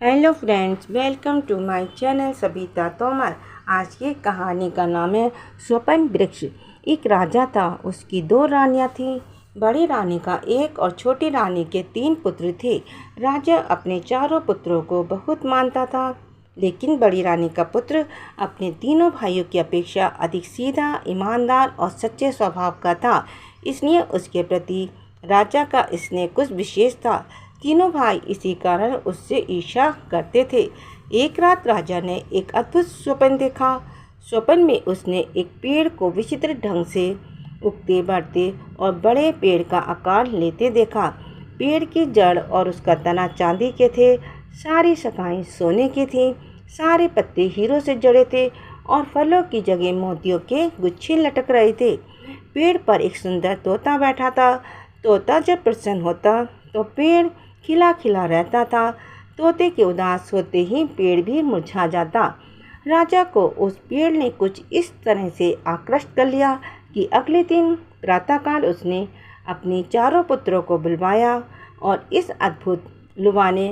Hello friends, welcome to my channel Sabita Tomar. आज की कहानी का नाम है स्वपन वृक्ष। एक राजा था, उसकी दो रानियां थीं। बड़ी रानी का एक और छोटी रानी के 3 पुत्र थे। राजा अपने चारों पुत्रों को बहुत मानता था, लेकिन बड़ी रानी का पुत्र अपने तीनों भाइयों की अपेक्षा अधिक सीधा, ईमानदार और सच्चे स्वभाव का था। इसलिए उसके प्रति राजा का स्नेह कुछ विशेष था। तीनों भाई इसी कारण उससे ईर्ष्या करते थे। एक रात राजा ने एक अद्भुत स्वप्न देखा। स्वप्न में उसने एक पेड़ को विचित्र ढंग से उगते, बढ़ते और बड़े पेड़ का आकार लेते देखा। पेड़ की जड़ और उसका तना चांदी के थे, सारी शाखाएं सोने की थीं, सारे पत्ते हीरो से जड़े थे और फलों की जगह मोतियों के गुच्छे लटक रहे थे। पेड़ पर एक सुंदर तोता बैठा था। तोता जब प्रसन्न होता तो पेड़ खिला खिला रहता था। तोते के उदास होते ही पेड़ भी मुरझा जाता। राजा को उस पेड़ ने कुछ इस तरह से आकृष्ट कर लिया कि अगले दिन प्रातःकाल उसने अपने चारों पुत्रों को बुलवाया और इस अद्भुत लुभाने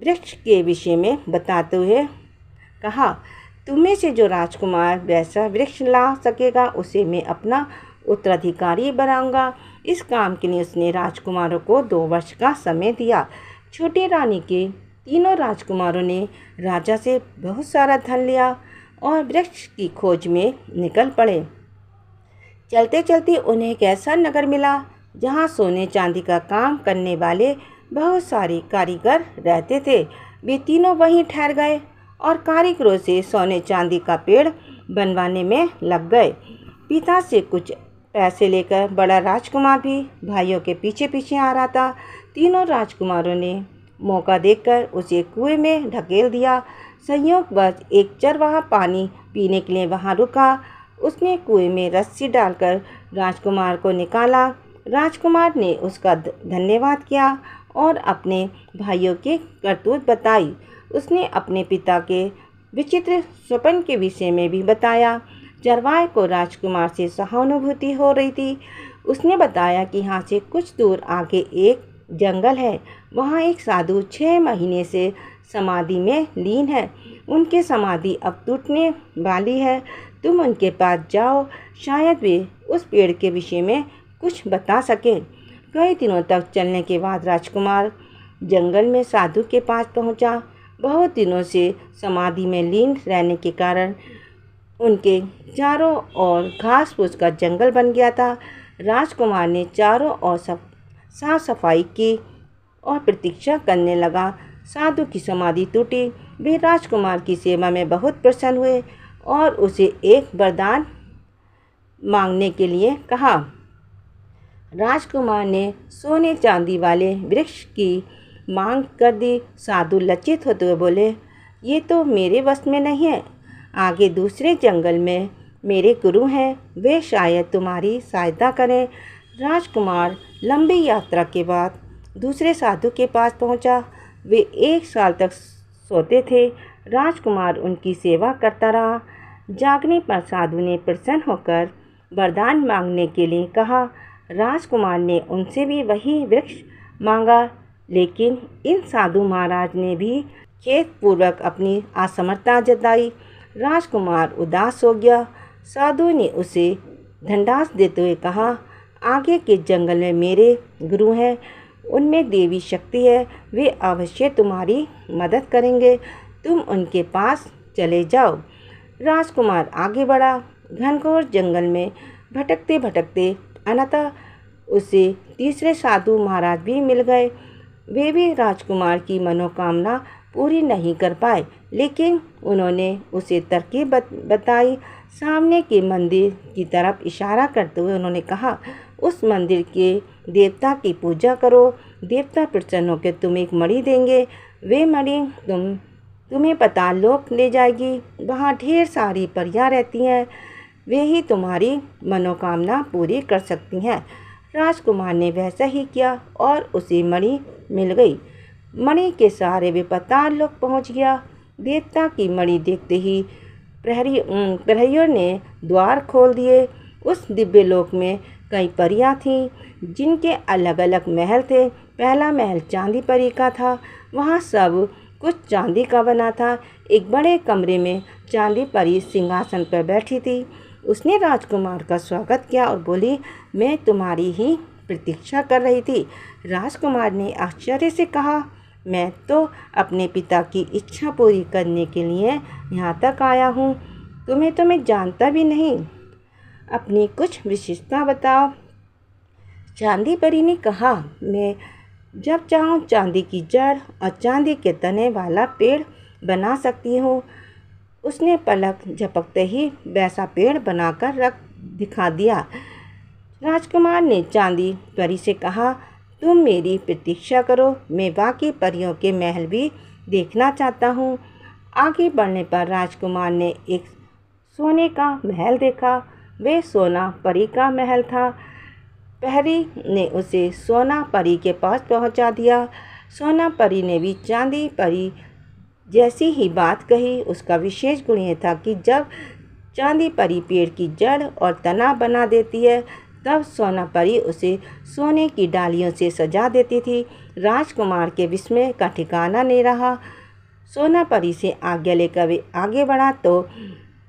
वृक्ष के विषय में बताते हुए कहा, तुम्हें से जो राजकुमार वैसा वृक्ष ला सकेगा उसे मैं अपना उत्तराधिकारी बनाऊंगा। इस काम के लिए उसने राजकुमारों को 2 वर्ष का समय दिया। छोटी रानी के तीनों राजकुमारों ने राजा से बहुत सारा धन लिया और वृक्ष की खोज में निकल पड़े। चलते चलते उन्हें एक ऐसा नगर मिला जहाँ सोने चांदी का काम करने वाले बहुत सारे कारीगर रहते थे। वे तीनों वहीं ठहर गए और कारीगरों से सोने चांदी का पेड़ बनवाने में लग गए। पिता से कुछ पैसे लेकर बड़ा राजकुमार भी भाइयों के पीछे पीछे आ रहा था। तीनों राजकुमारों ने मौका देखकर उसे कुएं में ढकेल दिया। संयोगवश एक चरवाहा पानी पीने के लिए वहां रुका। उसने कुएं में रस्सी डालकर राजकुमार को निकाला। राजकुमार ने उसका धन्यवाद किया और अपने भाइयों की करतूत बताई। उसने अपने पिता के विचित्र स्वप्न के विषय में भी बताया। चरवाहे को राजकुमार से सहानुभूति हो रही थी। उसने बताया कि यहाँ से कुछ दूर आगे एक जंगल है। वहाँ एक साधु 6 महीने से समाधि में लीन है। उनकी समाधि अब टूटने वाली है। तुम उनके पास जाओ, शायद वे उस पेड़ के विषय में कुछ बता सके। कई दिनों तक चलने के बाद राजकुमार जंगल में साधु के पास पहुँचा। बहुत दिनों से समाधि में लीन रहने के कारण उनके चारों ओर घास फूस का जंगल बन गया था। राजकुमार ने चारों ओर साफ सफाई की और प्रतीक्षा करने लगा। साधु की समाधि टूटी। वे राजकुमार की सेवा में बहुत प्रसन्न हुए और उसे एक वरदान मांगने के लिए कहा। राजकुमार ने सोने चांदी वाले वृक्ष की मांग कर दी। साधु लज्जित होते हुए बोले, ये तो मेरे वश में नहीं है। आगे दूसरे जंगल में मेरे गुरु हैं, वे शायद तुम्हारी सहायता करें। राजकुमार लंबी यात्रा के बाद दूसरे साधु के पास पहुंचा। वे 1 साल तक सोते थे। राजकुमार उनकी सेवा करता रहा। जागने पर साधु ने प्रसन्न होकर वरदान मांगने के लिए कहा। राजकुमार ने उनसे भी वही वृक्ष मांगा, लेकिन इन साधु महाराज ने भी खेदपूर्वक अपनी असमर्थता जताई। राजकुमार उदास हो गया। साधु ने उसे धन्यवाद देते हुए कहा, आगे के जंगल में मेरे गुरु हैं, उनमें देवी शक्ति है, वे अवश्य तुम्हारी मदद करेंगे। तुम उनके पास चले जाओ। राजकुमार आगे बढ़ा। घनघोर जंगल में भटकते भटकते अनंतः उसे तीसरे साधु महाराज भी मिल गए। वे भी राजकुमार की मनोकामना पूरी नहीं कर पाए, लेकिन उन्होंने उसे तरकीब बताई। सामने के मंदिर की तरफ इशारा करते हुए उन्होंने कहा, उस मंदिर के देवता की पूजा करो। देवता प्रसन्न होकर तुम्हें एक मणि देंगे। वे मणि तुम्हें पाताल लोक ले जाएगी। वहाँ ढेर सारी परियां रहती हैं, वे ही तुम्हारी मनोकामना पूरी कर सकती हैं। राजकुमार ने वैसा ही किया और उसे मणि मिल गई। मणि के सहारे वे पाताल लोक पहुँच गया। देवता की मणि देखते ही प्रहरियों ने द्वार खोल दिए। उस दिव्य लोक में कई परियां थीं, जिनके अलग अलग महल थे। पहला महल चांदी परी का था। वहाँ सब कुछ चांदी का बना था। एक बड़े कमरे में चांदी परी सिंहासन पर बैठी थी। उसने राजकुमार का स्वागत किया और बोली, मैं तुम्हारी ही प्रतीक्षा कर रही थी। राजकुमार ने आश्चर्य से कहा, मैं तो अपने पिता की इच्छा पूरी करने के लिए यहाँ तक आया हूँ। तुम्हें तो मैं जानता भी नहीं। अपनी कुछ विशेषता बताओ। चांदी परी ने कहा, मैं जब चाहूँ चांदी की जड़ और चांदी के तने वाला पेड़ बना सकती हूँ। उसने पलक झपकते ही वैसा पेड़ बनाकर रख दिखा दिया। राजकुमार ने चांदी परी से कहा, तुम मेरी प्रतीक्षा करो, मैं बाकी परियों के महल भी देखना चाहता हूँ। आगे बढ़ने पर राजकुमार ने एक सोने का महल देखा। वह सोना परी का महल था। प्रहरी ने उसे सोना परी के पास पहुंचा दिया। सोना परी ने भी चांदी परी जैसी ही बात कही। उसका विशेष गुण ये था कि जब चांदी परी पेड़ की जड़ और तना बना देती है, तब सोना परी उसे सोने की डालियों से सजा देती थी। राजकुमार के विस्मय का ठिकाना नहीं रहा। सोना परी से आज्ञा लेकर वे आगे बढ़ा तो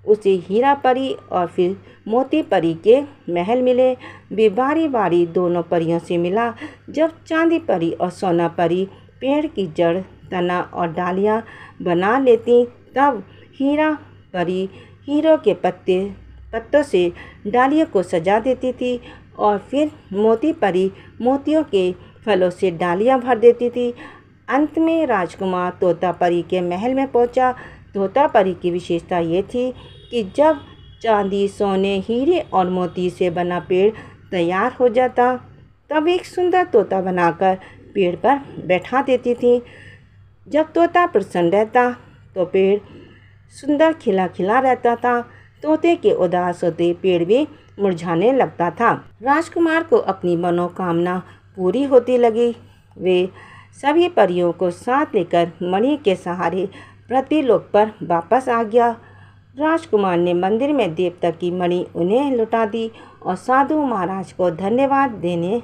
उसे हीरा परी और फिर मोती परी के महल मिले। वे बारी बारी दोनों परियों से मिला। जब चांदी परी और सोना परी पेड़ की जड़, तना और डालियां बना लेती, तब हीरा परी हीरों के पत्तों से डालियों को सजा देती थी और फिर मोती परी मोतियों के फलों से डालियां भर देती थी। अंत में राजकुमार तोता परी के महल में पहुंचा। तोता परी की विशेषता ये थी कि जब चांदी, सोने, हीरे और मोती से बना पेड़ तैयार हो जाता, तब एक सुंदर तोता बनाकर पेड़ पर बैठा देती थी। जब तोता प्रसन्न रहता तो पेड़ सुंदर खिला खिला रहता था। तोते के उदास होते पेड़ भी मुरझाने लगता था। राजकुमार को अपनी मनोकामना पूरी होती लगी। वे सभी परियों को साथ लेकर मणि के सहारे पृथ्वीलोक पर वापस आ गया। राजकुमार ने मंदिर में देवता की मणि उन्हें लौटा दी और साधु महाराज को धन्यवाद देने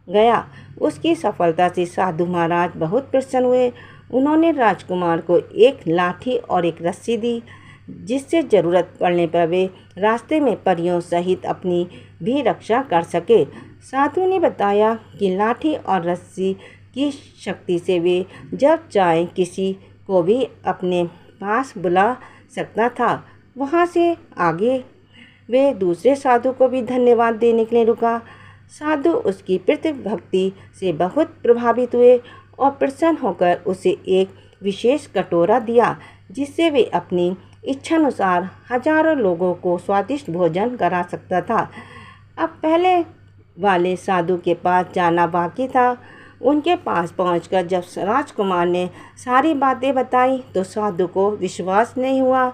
गया। उसकी सफलता से साधु महाराज बहुत प्रसन्न हुए। उन्होंने राजकुमार को एक लाठी और एक रस्सी दी, जिससे ज़रूरत पड़ने पर वे रास्ते में परियों सहित अपनी भी रक्षा कर सके। साधु ने बताया कि लाठी और रस्सी की शक्ति से वे जब चाहे किसी को भी अपने पास बुला सकता था। वहाँ से आगे वे दूसरे साधु को भी धन्यवाद देने के लिए रुका। साधु उसकी प्रतिभक्ति से बहुत प्रभावित हुए और प्रसन्न होकर उसे एक विशेष कटोरा दिया, जिससे वे अपनी इच्छानुसार हजारों लोगों को स्वादिष्ट भोजन करा सकता था। अब पहले वाले साधु के पास जाना बाकी था। उनके पास पहुंचकर जब राजकुमार ने सारी बातें बताई तो साधु को विश्वास नहीं हुआ।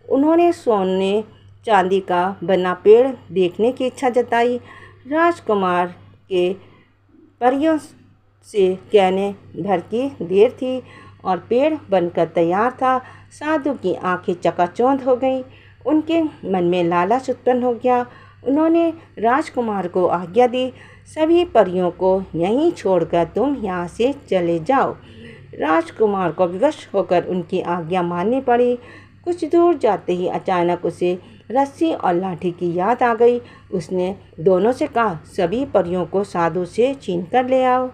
उन्होंने सोने चांदी का बना पेड़ देखने की इच्छा जताई। राजकुमार के परियों से कहने भर की देर थी और पेड़ बनकर तैयार था। साधु की आंखें चकाचौंध हो गईं। उनके मन में लालच उत्पन्न हो गया। उन्होंने राजकुमार को आज्ञा दी, सभी परियों को यहीं छोड़कर तुम यहाँ से चले जाओ। राजकुमार को विवश होकर उनकी आज्ञा माननी पड़ी। कुछ दूर जाते ही अचानक उसे रस्सी और लाठी की याद आ गई। उसने दोनों से कहा, सभी परियों को साधु से छीन कर ले आओ।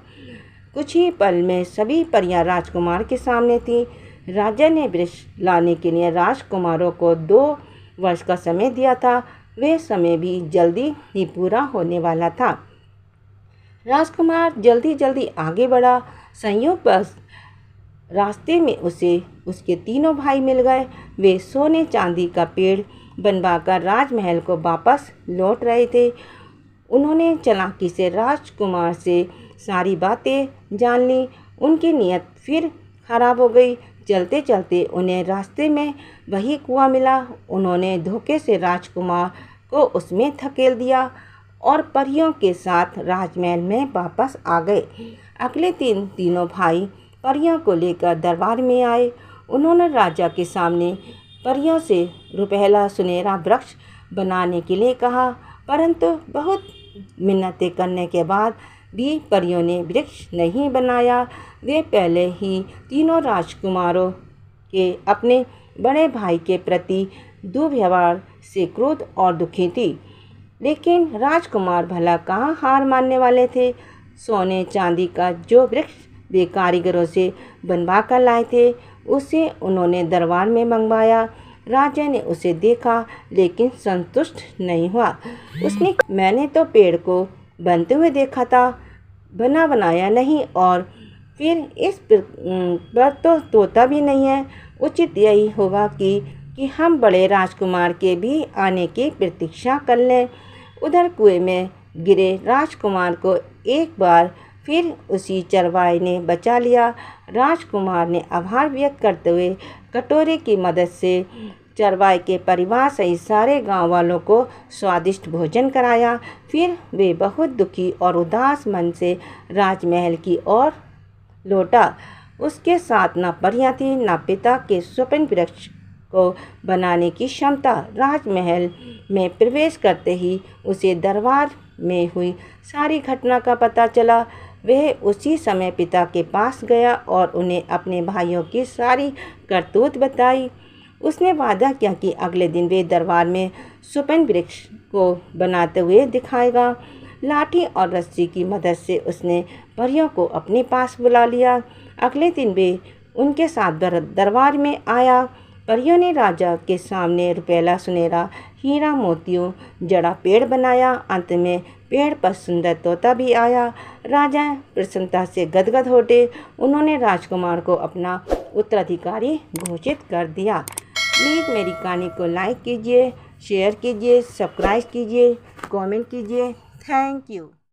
कुछ ही पल में सभी परियां राजकुमार के सामने थीं। राजा ने वृक्ष लाने के लिए राजकुमारों को 2 वर्ष का समय दिया था। वह समय भी जल्दी ही पूरा होने वाला था। राजकुमार जल्दी जल्दी आगे बढ़ा। संयोगवश रास्ते में उसे उसके 3 भाई मिल गए। वे सोने चांदी का पेड़ बनवाकर राजमहल को वापस लौट रहे थे। उन्होंने चालाकी से राजकुमार से सारी बातें जान ली। उनकी नीयत फिर खराब हो गई। चलते चलते उन्हें रास्ते में वही कुआं मिला। उन्होंने धोखे से राजकुमार को उसमें धकेल दिया और परियों के साथ राजमहल में वापस आ गए। अगले दिन तीनों भाई परियों को लेकर दरबार में आए। उन्होंने राजा के सामने परियों से रुपहला सुनहरा वृक्ष बनाने के लिए कहा, परंतु बहुत मिन्नतें करने के बाद भी परियों ने वृक्ष नहीं बनाया। वे पहले ही तीनों राजकुमारों के अपने बड़े भाई के प्रति दुर्व्यवहार से क्रोध और दुखी थी। लेकिन राजकुमार भला कहाँ हार मानने वाले थे। सोने चांदी का जो वृक्ष वे कारीगरों से बनवा कर लाए थे, उसे उन्होंने दरबार में मंगवाया। राजा ने उसे देखा लेकिन संतुष्ट नहीं हुआ। उसने मैंने तो पेड़ को बनते हुए देखा था, बना बनाया नहीं, और फिर इस पर तो तोता भी नहीं है। उचित यही होगा कि हम बड़े राजकुमार के भी आने की प्रतीक्षा कर लें। उधर कुएं में गिरे राजकुमार को एक बार फिर उसी चरवाहे ने बचा लिया। राजकुमार ने आभार व्यक्त करते हुए कटोरे की मदद से चरवाहे के परिवार सहित सारे गांव वालों को स्वादिष्ट भोजन कराया। फिर वे बहुत दुखी और उदास मन से राजमहल की ओर लौटा। उसके साथ न परियां थी न पिता के स्वप्न वृक्ष को बनाने की क्षमता। राजमहल में प्रवेश करते ही उसे दरबार में हुई सारी घटना का पता चला। वह उसी समय पिता के पास गया और उन्हें अपने भाइयों की सारी करतूत बताई। उसने वादा किया कि अगले दिन वे दरबार में स्वप्न वृक्ष को बनाते हुए दिखाएगा। लाठी और रस्सी की मदद से उसने परियों को अपने पास बुला लिया। अगले दिन वे उनके साथ दरबार में आया। परियों ने राजा के सामने रुपैला, सुनहरा, हीरा, मोतियों जड़ा पेड़ बनाया। अंत में पेड़ पर सुंदर तोता भी आया। राजा प्रसन्नता से गदगद हो उठे। उन्होंने राजकुमार को अपना उत्तराधिकारी घोषित कर दिया। प्लीज़ मेरी कहानी को लाइक कीजिए, शेयर कीजिए, सब्सक्राइब कीजिए, कमेंट कीजिए। Thank you.